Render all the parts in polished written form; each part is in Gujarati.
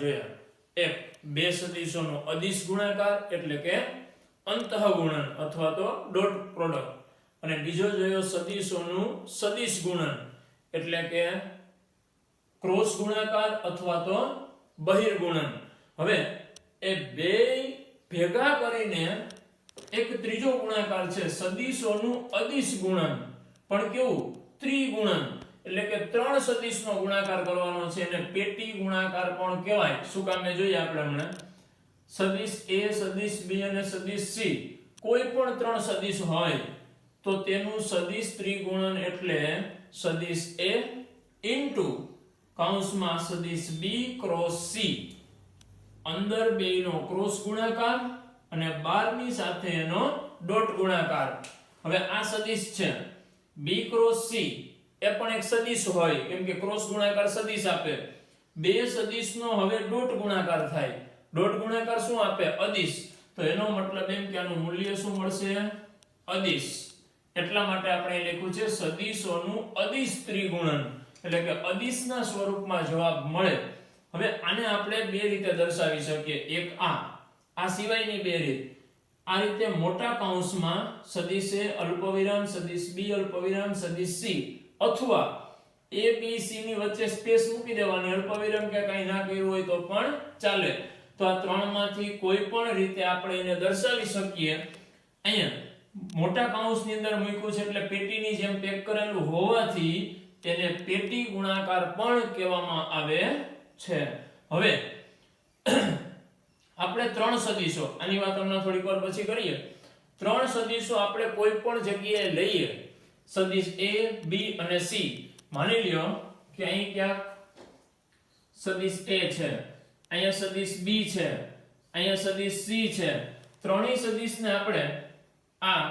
જોયા. એક બે સદિશોનો અદિશ ગુણાકાર એટલે કે અંતઃગુણન અથવા તો ડોટ પ્રોડક્ટ, અને બીજો જોયો સદિશોનું સદિશ ગુણન એટલે કે ક્રોસ ગુણાકાર અથવા તો બહિર્ગુણન. હવે એ બે ભેગા કરીને એક ત્રીજો ગુણાકાર છે સદિશોનું અદિશ ગુણન, પણ કેવું ત્રિગુણન એટલે કે ત્રણ સદિશનો ગુણાકાર કરવાનો છે અને પેટી ગુણાકાર પણ કહેવાય. શું કામે જોઈએ આપણે હમણાં. સદિશ A, સદિશ B અને સદિશ C કોઈ પણ ત્રણ સદિશ હોય તો તેનું સદિશ ત્રિગુણન એટલે સદિશ A ઇન્ટુ કૌંસમાં સદિશ B ક્રોસ C, અંદર બેયનો ક્રોસ ગુણાકાર અને 12 ની સાથે એનો ડોટ ગુણાકાર. હવે આ સદિશ છે B ક્રોસ C એ પણ એક સદિશ હોય કેમ કે ક્રોસ ગુણાકાર સદિશ આપે. બે સદિશનો હવે ડોટ ગુણાકાર થાય. ડોટ ગુણાકાર શું આપે? અદિશ. તો એનો મતલબ એમ કે આનું મૂલ્ય શું મળશે? અદિશ. એટલા માટે આપણે લખ્યું છે સદિશોનું અદિશ ત્રિગુણન એટલે કે અદિશના સ્વરૂપમાં જવાબ મળે. હવે આને આપણે બે રીતે દર્શાવી શકીએ. એક આ સિવાયની બે રીત. આ રીતે મોટા કૌંસમાં સદિશ A અલ્પવિરામ સદિશ B અલ્પવિરામ સદિશ C, અથવા A B C ની વચ્ચે સ્પેસ મૂકી દેવાની, અલ્પવિરામ કે કંઈ ના કર્યું હોય તો પણ ચાલે. તો આ ત્રણમાંથી કોઈ પણ રીતે આપણે એને દર્શાવી શકીએ. અહીંયા મોટા કૌંસની અંદર મૂક્યું છે એટલે પેટીની જેમ પેક કરેલું હોવાથી તેને પેટી ગુણાકાર પણ કહેવામાં આવે છે. હવે આપણે ત્રણ સદિશો, આની વાત હમણાં થોડીક વાર પછી કરીએ. ત્રણ સદિશો આપણે કોઈ પણ જગ્યાએ લઈએ, સદિશ A, B અને C. માની લ્યો કે અહીં ક્યાંક સદિશ A છે, અહીંયા સદિશ B છે, અહીંયા સદિશ C છે. ત્રણેય સદિશને આપણે આ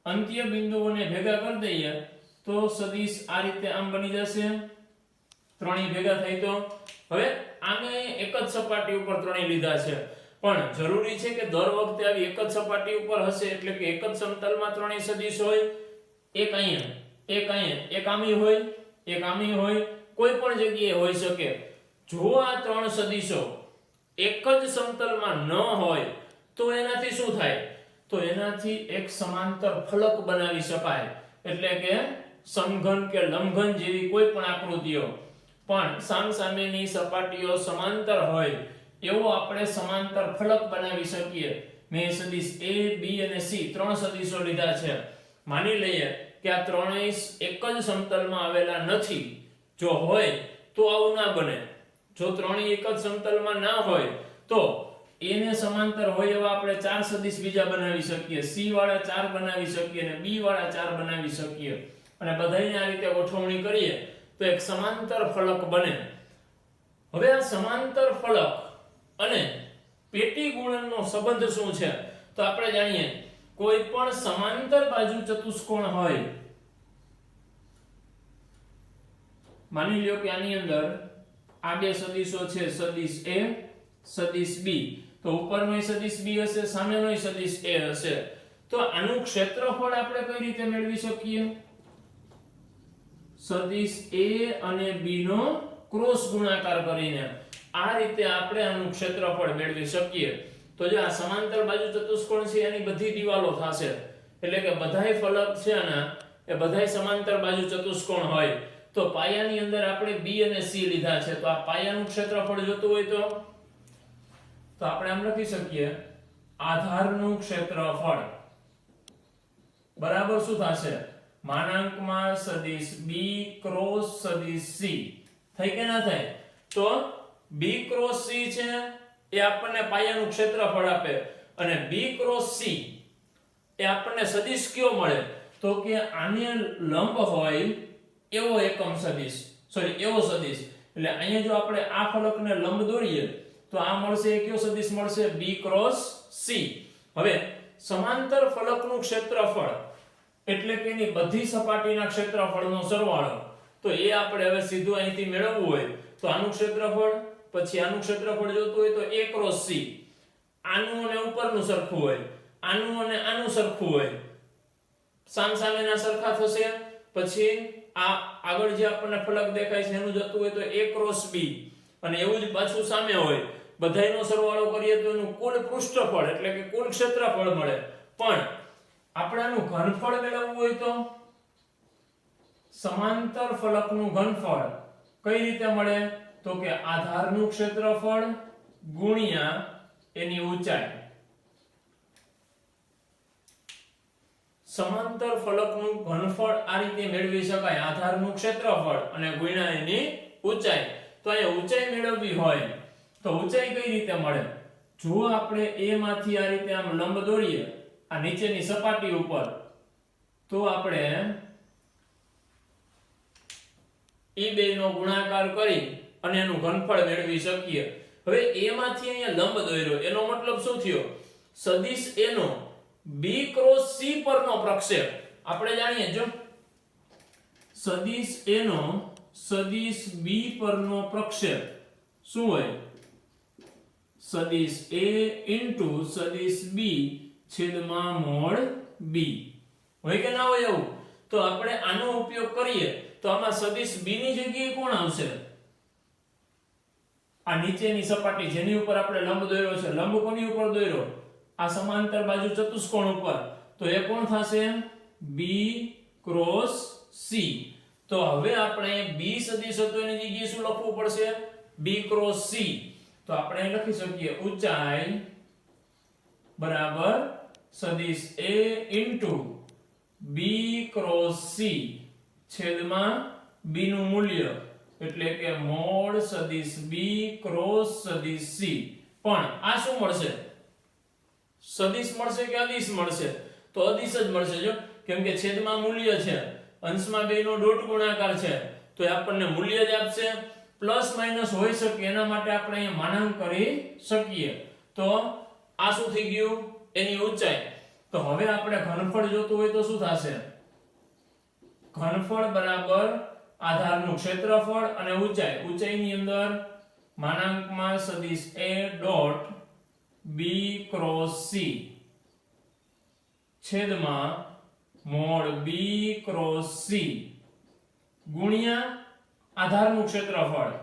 અંત્ય બિંદુઓને ભેગા કરી દઈએ તો સદિશ આ રીતે આમ બની જશે. ત્રણેય ભેગા થાય તો હવે આને એક જ સપાટી ઉપર ત્રણેય લીધા છે, પણ જરૂરી છે કે દર વખતે આવી એક જ સપાટી ઉપર હશે એટલે કે એક જ સમતલમાં ત્રણેય સદિશ હોય. એક અહીંયા, એક અહીંયા, એક આમી હોય, એક આમી હોય, કોઈ પણ જગ્યાએ હોઈ શકે. જો આ ત્રણ સદિશો એક જ સમતલમાં ન હોય તો એનાથી શું થાય? તો એનાથી એક સમાંતર ફલક બનાવી શકાય. એટલે કે સમઘન કે લંબઘન જેવી કોઈ પણ આકૃતિઓ પણ સામસામેની સપાટીઓ સમાંતર હોય એવો આપણે સમાંતર ફલક બનાવી શકીએ. મેં સદિશ A, B અને C ત્રણ સદિશો લીધા છે. માની લઈએ કે આ ત્રણેય એક જ સમતલમાં આવેલા નથી. જો હોય તો આવું ના બને. જો ત્રણેય એક જ સમતલમાં ના હોય તો A ને સમાંતર હોય એવા આપણે ચાર સદિશ બીજા બનાવી શકીએ, C વાળા ચાર બનાવી શકીએ અને B વાળા ચાર બનાવી શકીએ, અને બધાયને આ રીતે ગોઠવણી કરીએ તો એક સમાંતર ફલક બને. હવે આ સમાંતર ફલક અને પેટી ગુણનનો સંબંધ શું છે? તો આપણે જાણીએ, કોઈ પણ સમાંતર બાજુ ચતુષ્કોણ હોય, માની લ્યો કે આની અંદર આ બે સદિશો છે, સદિશ A, સદિશ B. તો ઉપરનો સદિશ B હશે, સામેનો સદિશ A હશે. તો આનું ક્ષેત્રફળ આપણે કઈ રીતે મેળવી શકીએ? સદિશ A અને B નો ક્રોસ ગુણાકાર કરીને આ રીતે આપણે આનું ક્ષેત્રફળ મેળવી શકીએ. તો જે આ સમાંતર બાજુ ચતુષ્કોણ છે એની બધી દિવાલો થશે, એટલે કે બધાય ફલક છે આના એ બધાય સમાંતર બાજુ ચતુષ્કોણ હોય. તો પાયાની અંદર આપણે B અને C લીધા છે, તો આ પાયાનું ક્ષેત્રફળ જોતું હોય તો આપણે આમ લખી શકીએ, આધારનું ક્ષેત્રફળ બરાબર શું થશે? માનાંકમાં સદિશ B ક્રોસ સદિશ C. થઈ કે ના થાય? તો B ક્રોસ C છે એ આપણને પાયાનું ક્ષેત્રફળ આપે, અને B ક્રોસ C એ આપણને સદિશ કયો મળે? તો કે આને લંબ હોય એવો એકમ સદિશ, એવો સદિશ. એટલે અહીંયા જો આપણે આ ફલકને લંબ દોરીએ તો આ મળશે, કયો સદિશ મળશે? B cross C. હવે સમાંતર ફલકનું ક્ષેત્રફળ એટલે કે એની બધી સપાટીના ક્ષેત્રફળનો સરવાળો. તો એ આપણે હવે સીધું અહીંથી મેળવવું હોય તો આનું ક્ષેત્રફળ, પછી આનું ક્ષેત્રફળ જોતું હોય તો A ક્રોસ C. આનું અને ઉપરનું સરખું હોય, આનું અને આનું સરખું હોય, સામસામેના સરખા થશે. પછી આ આગળ જે આપણને ફલક દેખાય છે એનું જતું હોય તો A ક્રોસ B. અને એવું જ પાછું સામે હોય, બધાયનો સરવાળો કરીએ તો એનું કુલ પૃષ્ઠફળ એટલે કે કુલ ક્ષેત્રફળ મળે. પણ આપણે આનું ઘનફળ મેળવવું હોય તો સમાંતર ફલકનું ઘનફળ કઈ રીતે મળે? તો કે આધારનું ક્ષેત્રફળ ગુણ્યા એની ઊંચાઈ. સમાંતર ફલકનું ઘનફળ આ રીતે મેળવી શકાય, આધારનું ક્ષેત્રફળ અને ગુણ્યા એની ઊંચાઈ. તો અહીંયા ઊંચાઈ મેળવવી હોય તો ઊંચાઈ કઈ રીતે મળે? જો આપણે a માંથી આ રીતે આમ લંબ દોરીએ આ નીચેની સપાટી ઉપર, તો આપણે એ બે નો ગુણાકાર કરી અને એનું ઘનફળ મેળવી શકીએ. હવે a માંથી અહીંયા લંબ દોર્યો એનો મતલબ શું થયો? સદિશ a નો b ક્રોસ c પરનો પ્રક્ષેપ. આપણે જાણીએ જો સદિશ a નો સદિશ b પરનો પ્રક્ષેપ શું હોય? સદિશ a * સદિશ b છેદમાં મોડ b. હોય કે ના હોય એવું? તો આપણે આનો ઉપયોગ કરીએ તો આમાં સદિશ b ની જગ્યાએ કોણ આવશે? આ નીચેની સપાટી જેની ઉપર આપણે લંબ દોર્યો છે, લંબ કોની ઉપર દોર્યો? આ સમાંતર બાજુ ચતુષ્કોણ ઉપર. તો એ કોણ થશે? b cross c. તો હવે આપણે b સદિશ હતો એની જગ્યાએ શું લખવું પડશે? b cross c. તો આપણે લખી શકીએ ઊંચાઈ બરાબર સદિશ a * b ક્રોસ c છેદમાં b નું મૂલ્ય એટલે કે મોડ સદિશ b ક્રોસ સદિશ c. પણ આ શું મળશે? સદિશ મળશે કે અદિશ મળશે? તો અદિશ જ મળશે જો, કેમ કે છેદમાં મૂલ્ય છે, અંશમાં બે નો ડોટ ગુણાકાર છે, તો એ આપણને મૂલ્ય જ આપશે. પ્લસ માઈનસ હોઈ શકે એના માટે આપણે અહીંયા માનાંક કરી શકીએ. તો આ શું થઈ ગયું? એની ઊંચાઈ. તો હવે આપણે ઘનફળ જોતું હોય તો શું થશે? ઘનફળ બરાબર આધારનું ક્ષેત્રફળ અને ઊંચાઈ. ઊંચાઈની અંદર માનાંકમાં સદિશ a dot b cross c છેદમાં મોડ b ક્રોસ c ગુણ્યા આધારનું ક્ષેત્રફળ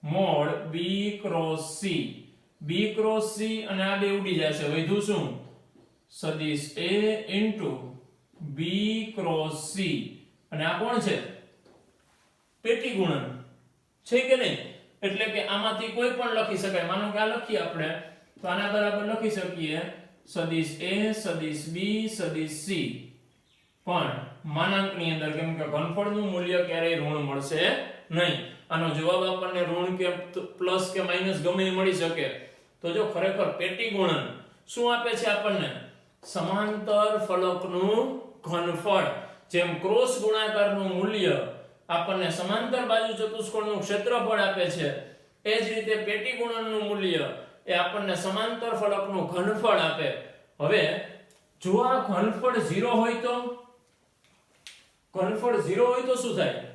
mode b cross c. b cross c અને આ બે ઉડી જશે, વધ્યું શું? સદિશ a * b ક્રોસ c. અને આ કોણ છે? પેટી ગુણન છે કે નહીં? એટલે કે આમાંથી કોઈ પણ લખી શકાય. માનો કે આ લખીએ આપણે તો આના બરાબર લખી શકીએ સદિશ a સદિશ b સદિશ c. પણ માનાંકની અંદર, કેમ કે ઘનફળનું મૂલ્ય ક્યારેય ઋણ મળશે નહીં. આનો જવાબ આપણને ઋણ કે પ્લસ કે માઈનસ ગમે એ મળી શકે. તો જો ખરેખર પેટી ગુણન શું આપે છે આપણને? સમાંતર ફલકનું ઘનફળ. જેમ ક્રોસ ગુણાકારનું મૂલ્ય આપણને સમાંતર બાજુ ચતુષ્કોણનું ક્ષેત્રફળ આપે છે, એ જ રીતે પેટી ગુણનનું મૂલ્ય એ આપણને સમાંતર ફલકનું ઘનફળ આપે. હવે જો આ ઘનફળ 0 હોય તો? ઘનફળ 0 હોય તો શું થાય?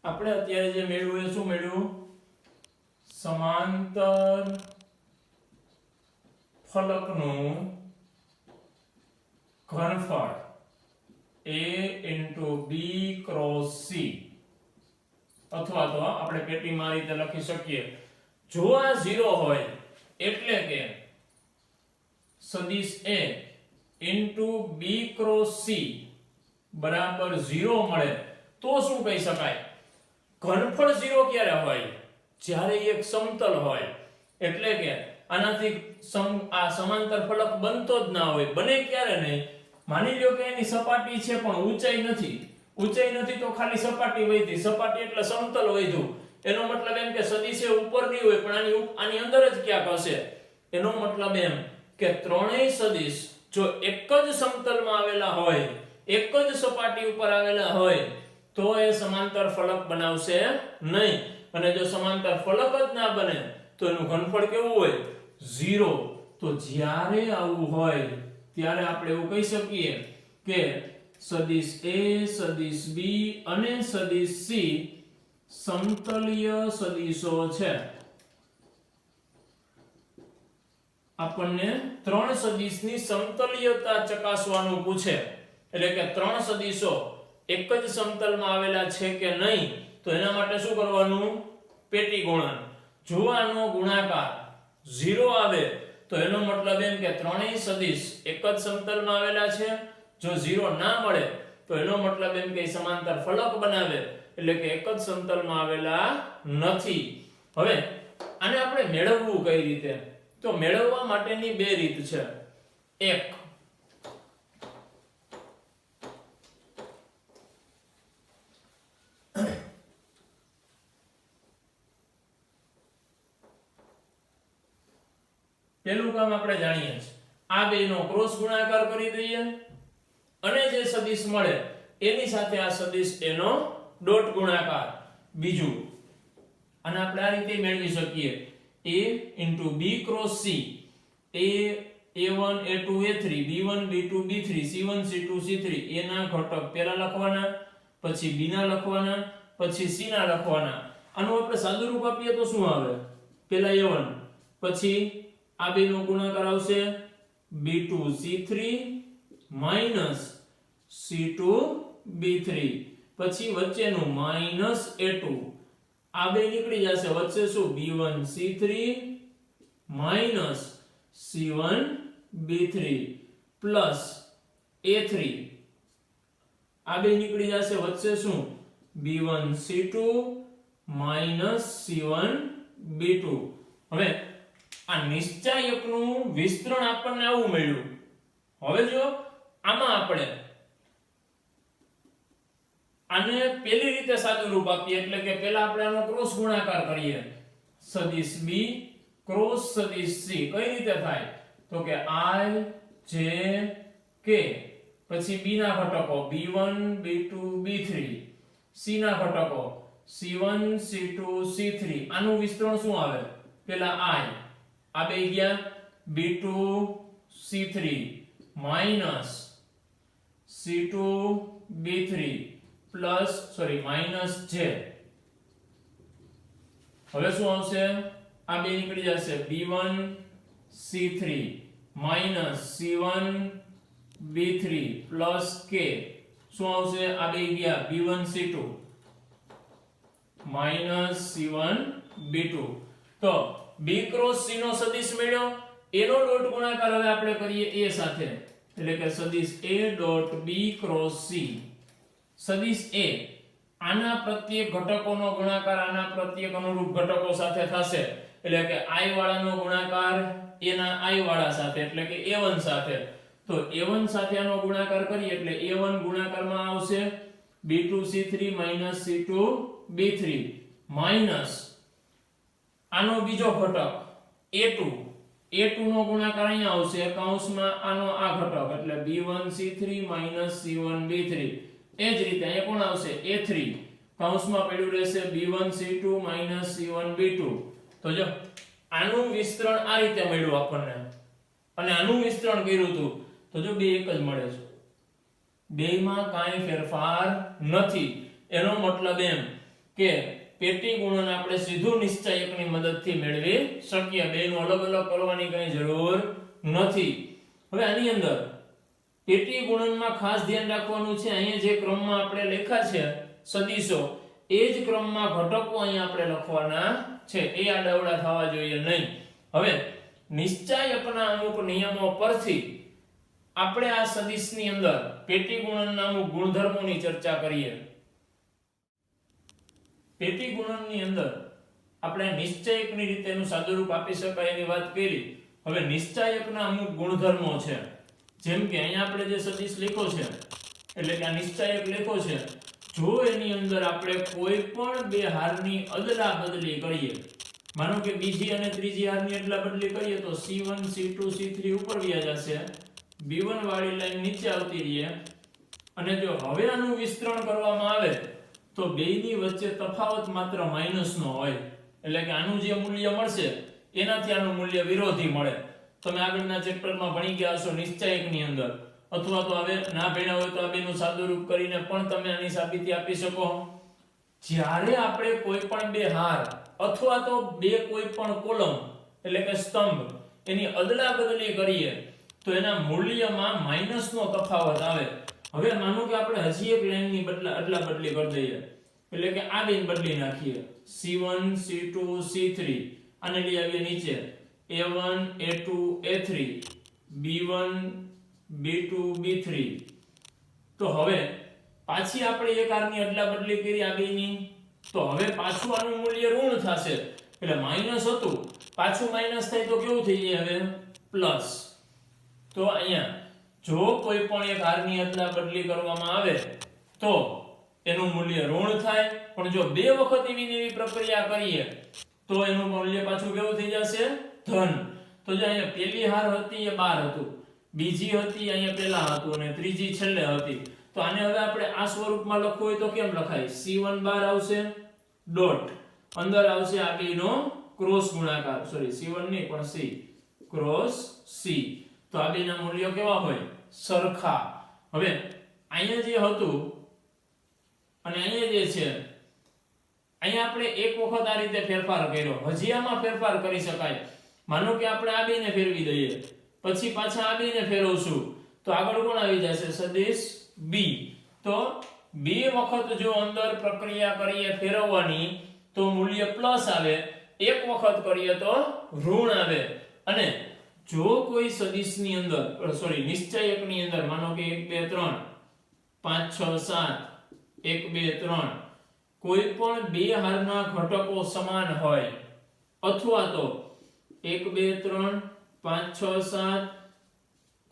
આપણે અત્યારે જે મેળવ્યું એ શું મેળવ્યું? સમાંતર ફલકનું ઘનફળ a * b ક્રોસ c. અથવા તો આપણે પેટીમાં આ રીતે લખી શકીએ, જો આ 0 હોય એટલે કે સદિશ a * b ક્રોસ c બરાબર 0 મળે તો શું કહી શકાય? ઘનફળ 0 ક્યારે હોય? જ્યારે એક સમતલ હોય. એટલે કે આનાથી આ સમાંતર ફલક બનતો જ ના હોય. બને ક્યારે નહીં? માની લ્યો કે એની સપાટી છે પણ ઊંચાઈ નથી. ઊંચાઈ નથી તો ખાલી સપાટી વધી. સપાટી એટલે સમતલ વધ્યું. એનો મતલબ એમ કે સદિશ ઉપર નહીં હોય પણ આની અંદર જ ક્યાંક હશે. એનો મતલબ એમ કે ત્રણેય સદિશ જો એક જ સમતલમાં આવેલા હોય, એક જ સપાટી ઉપર આવેલા હોય તો એ સમાંતર ફલક બનાવશે નહીં. અને જો સમાંતર ફલક જ ના બને તો એનું ઘનફળ કેવું હોય? 0. તો જ્યારે આવું હોય ત્યારે આપણે એવું કહી શકીએ કે સદિશ a સદિશ b અને સદિશ c સમતલીય સદિશો છે. આપણને ત્રણ સદિશની સમતલીયતા ચકાસવાનું પૂછે, એટલે કે ત્રણ સદિશો એક જ સમતલમાં આવેલા છે કે નહીં, તો એના માટે શું કરવાનું? પેટી ગુણન. જો આનો ગુણાકાર 0 આવે તો એનો મતલબ એમ કે ત્રણેય સદિશ એક જ સમતલમાં આવેલા છે. જો 0 ના મળે તો એનો મતલબ એમ કે સમાંતર ફલક બનાવે, એટલે કે એક જ સમતલમાં આવેલા નથી. હવે આને આપણે મેળવવું કઈ રીતે? તો મેળવવા માટેની બે રીત છે. એક, પેલું કામ આપણે જાણીએ છીએ, આ બેનો ક્રોસ ગુણાકાર કરી દઈએ અને જે સદિશ મળે એની સાથે આ સદિશ એનો ડોટ ગુણાકાર. બીજું, અને આપણે આ રીતે મેળવી શકીએ, a * b × c, a1 a2 a3 b1 b2 b3 c1 c2 c3, a ના ઘટક પહેલા લખવાના, પછી b ના લખવાના, પછી c ના લખવાના. આનું આપણે સાદું રૂપ આપીએ તો શું આવે? પહેલા a1, પછી આ બે નો ગુણાકાર આવશે b2 c3 - c2 b3, પછી વચ્ચેનું -a2, આ બે નીકળી જશે, વચ્ચે શું? b1 c3 - c1 b3 plus a3, આ બે નીકળી જશે, વચ્ચે શું? b1 c2 - c1 b2. હવે આ નિશ્ચાયકનું વિસ્તરણ આપણને આવું મળ્યું. હવે જો આમાં આપણે આને પેલી રીતે સાદું રૂપ આપીએ, એટલે કે પહેલા આપણે આનો ક્રોસ ગુણાકાર કરીએ, સદિશ b ક્રોસ સદિશ c. કઈ રીતે થાય? તો કે i j k, પછી b ના ઘટકો b1 b2 b3, c ના ઘટકો c1 c2 c3. આનું વિસ્તરણ શું આવે? પહેલા i, આ બે ગયા b2 c3 minus c2 b3 plus minus j. હવે શું આવશે? આ બે નીકળી જશે, b1 c3 minus c1 b3 plus k. શું આવશે? આ બે ગયા b1 c2 minus c1 b2. તો b ક્રોસ c નો સદિશ મળ્યો, એનો ડોટ ગુણાકાર હવે આપણે કરીએ a સાથે, એટલે કે સદિશ a dot b cross c. સદિશ a આના પ્રત્યેક ઘટકોનો ગુણાકાર આના પ્રત્યેક અનુરૂપ ઘટકો સાથે થશે, એટલે કે i વાળાનો ગુણાકાર એના i વાળા સાથે, એટલે કે a1 સાથે. તો a1 સાથે આનો ગુણાકાર કરીએ એટલે a1 ગુણાકારમાં આવશે b2 c3 - c2 b3 minus આનો બીજો ઘટક a2 નો ગુણાકાર અહીંયા આવશે કૌંસમાં આનો આ ઘટક, એટલે b1 c3 - c1 b3. એ જ રીતે અહીંયા કોણ આવશે? a3 કૌંસમાં પડ્યું રહેશે b1 c2 - c1 b2. તો જો આનું વિસ્તરણ આ રીતે મળ્યું આપણને, અને આનું વિસ્તરણ કર્યું હતું તો જો બે એક જ મળે છે, બેયમાં કાંઈ ફેરફાર નથી. એનો મતલબ એમ કે પેટી ગુણન આપણે સીધું નિશ્ચાયકની મદદથી મેળવી શકીએ, બેયનું અલગ અલગ કરવાની કઈ જરૂર નથી. હવે આની અંદર પેટી ગુણનમાં ખાસ ધ્યાન રાખવાનું છે, અહીંયા જે ક્રમમાં આપણે લખ્યા છે સદિશો, એ જ ક્રમમાં ઘટકો અહીંયા આપણે લખવાના છે, એ આડાઅવળા થવા જોઈએ નહીં. હવે નિશ્ચાયકના અમુક નિયમો પરથી આપણે આ સદિશની અંદર પેટી ગુણનના અમુક ગુણધર્મોની ચર્ચા કરીએ. પેટી ગુણનની અંદર આપણે નિશ્ચાયકની રીતે એનું સાદુરૂપ આપી શકાય એની વાત કરી. હવે નિશ્ચાયકના અમુક ગુણધર્મો છે, જેમ કે અહીંયા આપણે જે સદિશ લખ્યો છે, એટલે કે આ નિશ્ચાયક લખ્યો છે, જો એની અંદર આપણે કોઈ પણ બે હારની અદલા બદલી કરીએ, માનો કે બીજી અને ત્રીજી હારની અદલા બદલી કરીએ તો c1 c2 c3 ઉપર વ્યા જશે, b1 વાળી લાઈન નીચે આવતી રહે, અને જો હવે આનું વિસ્તરણ કરવામાં આવે તો બેયની વચ્ચે તફાવત માત્ર માઈનસ નો હોય, એટલે કે આનું જે મૂલ્ય મળશે એનાથી આનું મૂલ્ય વિરોધી મળે. તમે આગળના ચેપ્ટરમાં ભણી ગયા છો નિશ્ચાયકની અંદર, અથવા તો હવે ના ભણ્યા હોય તો આ બેનું સાદુરૂપ કરીને પણ તમે આની સાબિતી આપી શકો. જ્યારે આપણે કોઈ પણ બે હાર અથવા તો બે કોઈ પણ કોલમ એટલે કે સ્તંભ એની અદલા બદલી કરીએ તો એના મૂલ્યમાં માઈનસનો તફાવત આવે. હવે માનો કે આપણે હજી એક લાઈનની અદલા બદલી કરી દઈએ, એટલે કે આ બેને બદલી નાખીએ, C1 C2 C3 આને લઈ આવીએ નીચે, A1 A2 A3 B1 B2 B3. તો હવે પાછી આપણે એક આરની અદલા બદલી કરી આ બેની, તો હવે પાછું આનું મૂલ્ય ઋણ થશે, એટલે માઈનસ હતું પાછું માઈનસ થાય તો કેવું થઈ જાય હવે પ્લસ. તો અહીંયા જો કોઈ પણ એક હારની અદલા બદલી કરવામાં આવે તો એનું મૂલ્ય ઋણ થાય, પણ જો બે વખત એવી પ્રક્રિયા કરીએ તો એનું મૂલ્ય પાછું કેવું થઈ જશે ધન. તો જો અહીંયા પહેલી હાર હતી એ 12 હતું, બીજી હતી અહીંયા પહેલા હતું અને ત્રીજી છેલ્લે હતી. તો આને હવે આપણે આ સ્વરૂપમાં લખવું હોય તો કેમ લખાય? C1 12 આવશે ડોટ, અંદર આવશે આ બેનો ક્રોસ ગુણાકાર, સોરી C1 નહીં પણ C ક્રોસ C. તો આ બેના મૂલ્યો કેવા હોય? સરખા. હવે અહીંયા જે હતું અને અહીંયા જે છે, અહીંયા આપણે એક વખત આ રીતે ફેરફાર કર્યો, હજી આમાં ફેરફાર કરી શકાય. માનો કે આપણે આ બેને ફેરવી દઈએ, પછી પાછા આ બેને ફેરવશું તો આગળ કોણ આવી જશે? સદિશ B. તો બે વખત જો અંદર પ્રક્રિયા કરીએ ફેરવવાની તો મૂલ્ય પ્લસ આવે, એક વખત કરીએ તો ઋણ આવે. અને જો કોઈ સદિશની અંદર નિશ્ચયકની અંદર માનો કે 1 2 3 5 6 7 1 2 3 કોઈ પણ બે હારના ઘટકો સમાન હોય, અથવા તો 1 2 3 5 6 7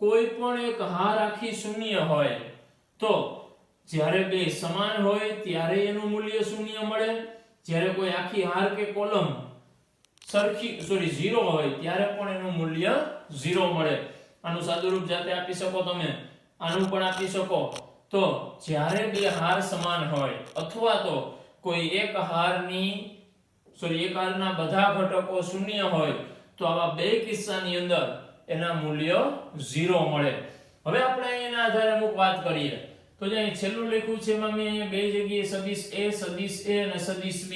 કોઈ પણ એક હાર આખી શૂન્ય હોય, તો જ્યારે બે સમાન હોય ત્યારે એનું મૂલ્ય શૂન્ય મળે, જ્યારે કોઈ આખી હાર કે કોલમ ઝીરો હોય ત્યારે પણ એનું મૂલ્ય ઝીરો મળે. આનું સાદુરૂપ જાતે આપી શકો તમે, આનું પણ આપી શકો. તો જ્યારે બે હાર સમાન હોય અથવા તો કોઈ એક હારના બધા ઘટકો શૂન્ય હોય તો આવા બે કિસ્સાની અંદર એના મૂલ્ય ઝીરો મળે. હવે આપણે એના આધારે અમુક વાત કરીએ. તો જે અહીં છેલ્લું લખ્યું છે એમાં મેં અહીંયા બે જગ્યાએ સદિશ A અને સદિશ B,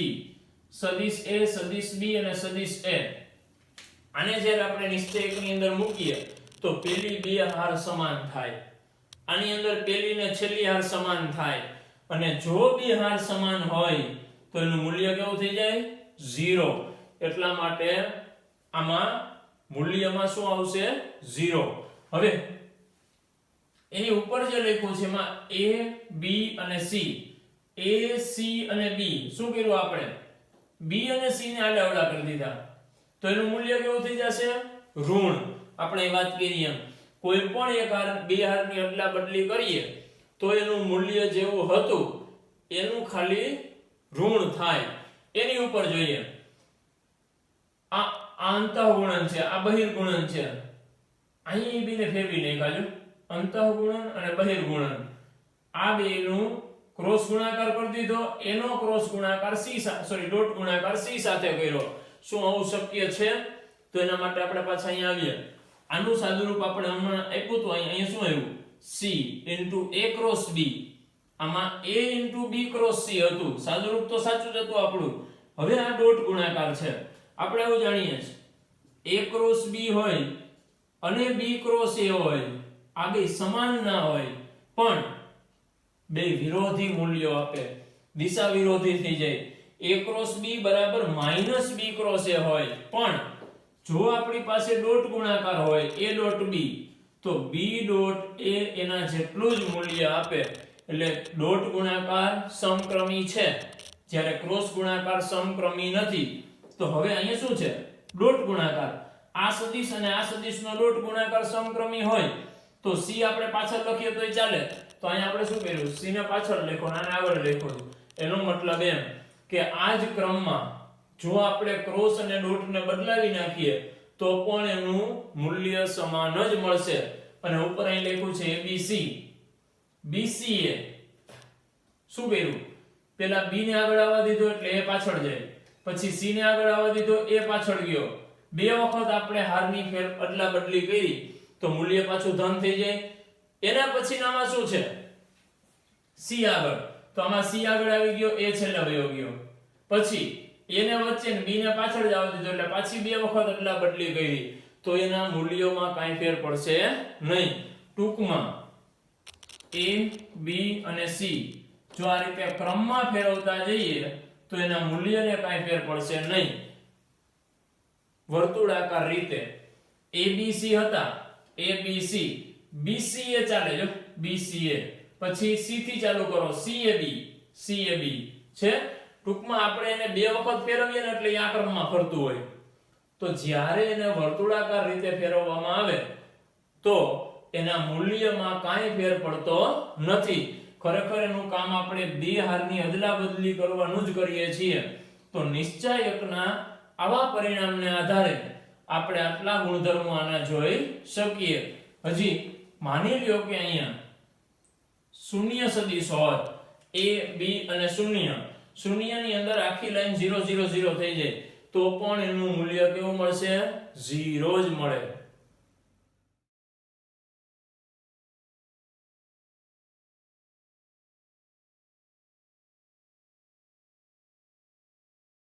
સદિશ A સદિશ B અને સદિશ A. આને જ્યારે આપણે નિશ્ચયકની અંદર મૂકીએ તો પેલી બે હાર સમાન થાય, આની અંદર પેલી ને છેલ્લી હાર સમાન થાય, અને જો બે હાર સમાન હોય તો એનું મૂલ્ય કેવું થઈ જાય? 0. એટલા માટે આમાં મૂલ્યમાં શું આવશે? 0. હવે એની ઉપર જે લખ્યું છે એમાં A B અને C, A C અને B શું કર્યું આપણે? B અને C ને આડા અવળા કરી દીધા, તો એનું મૂલ્ય કેવું થઈ જશે? ઋણ. આપણે વાત કરી એમ કોઈ પણ એક હાર બે હારની અદલા બદલી કરીએ તો એનું મૂલ્ય જેવું હતું એનું ખાલી ઋણ થાય. એની ઉપર જોઈએ, આ અંતઃગુણન છે, આ બહિર્ગુણન છે. અહીં બેને ફેરવી નાખ્યા, અંતઃગુણન અને બહિર્ગુણન. આ બેનું ક્રોસ ગુણાકાર કરી દીધો, એનો ક્રોસ ગુણાકાર ડોટ ગુણાકાર C સાથે કર્યો. શું આવું શક્ય છે? તો એના માટે આપણે પાછા અહીંયા આવીએ. આનું સાદુરૂપ આપણે હમણાં આપ્યું તો અહીંયા શું આવ્યું? C A cross B. આમાં A B ક્રોસ C હતું, સાદુરૂપ તો સાચું જ હતું આપણું. હવે આ ડોટ ગુણાકાર છે. આપણે એવું જાણીએ છીએ A ક્રોસ B હોય અને B ક્રોસ A હોય, આ બે સમાન ના હોય પણ બે વિરોધી મૂલ્યો આપે, દિશા વિરોધી થઈ જાય. A ક્રોસ B બરાબર માઈનસ B ક્રોસ A હોય, પણ જો આપણી પાસે ડોટ ગુણાકાર હોય A ડોટ B તો B ડોટ A એના જેટલું જ મૂલ્ય આપે. એટલે ડોટ ગુણાકાર સમક્રમી છે, જ્યારે ક્રોસ ગુણાકાર સમક્રમી નથી. તો હવે અહીંયા શું છે? ડોટ ગુણાકાર. આ સદિશ અને આ સદિશનો ડોટ ગુણાકાર સમક્રમી હોય તો C આપણે પાછળ લખીએ તોય ચાલે. તો અહીંયા આપણે શું કર્યું? C ને પાછળ લખ્યો અને આગળ લખ્યો. એનો મતલબ એમ કે આ જ ક્રમમાં જો આપણે ક્રોસ અને ડોટ ને બદલાવી નાખીએ તો પણ એનું મૂલ્ય સમાન જ મળશે. અને ઉપર અહીં લખ્યું છે ABC. BCA શું કર્યું? પેલા B ને આગળ આવવા દીધો એટલે A પાછળ જાય, પછી C ને આગળ આવવા દીધો A પાછળ ગયો. બે વખત આપણે હારની અદલા બદલી કરી તો મૂલ્ય પાછું ધન થઈ જાય. એના પછીનામાં શું છે? C આગળ. તો આમાં C આગળ આવી ગયો, A છેલ્લે વયો ગયો. પછી A ને વચ્ચે ને B ને પાછળ જ આવવા દીધો એટલે પાછી બે વખત અદલા બદલી કરી. તો તો એના મૂલ્યોમાં કાંઈ ફેર પડશે નહીં. ટૂંકમાં A, B અને C જો આ રીતે ક્રમમાં ફેરવતા જઈએ તો એના મૂલ્યને કાંઈ ફેર પડશે નહીં. વર્તુળાકાર રીતે ABC હતા, ABC, BCA ચાલે જો BCA, પછી C થી ચાલુ કરો CAB, CAB છે. ટૂંકમાં આપણે એને બે વખત ફેરવીએ ને એટલે આ ક્રમમાં ફરતું હોય. તો જ્યારે એને વર્તુળાકાર રીતે ફેરવવામાં આવે તો એના મૂલ્યમાં કાંઈ ફેર પડતો નથી. ખરેખર એનું કામ આપણે બે હારની અદલાબદલી કરવાનું જ કરીએ છીએ. તો નિશ્ચાયકના આવા પરિણામને આધારે આપણે આટલા ગુણધર્મો આના જોઈ શકીએ. હજી માની લ્યો કે અહીંયા શૂન્ય સદિશ હોત A, B અને શૂન્યની અંદર આખી લાઈન 0 0 0 થઈ જાય તો પણ એનું મૂલ્ય કેવું મળશે? 0 જ મળે.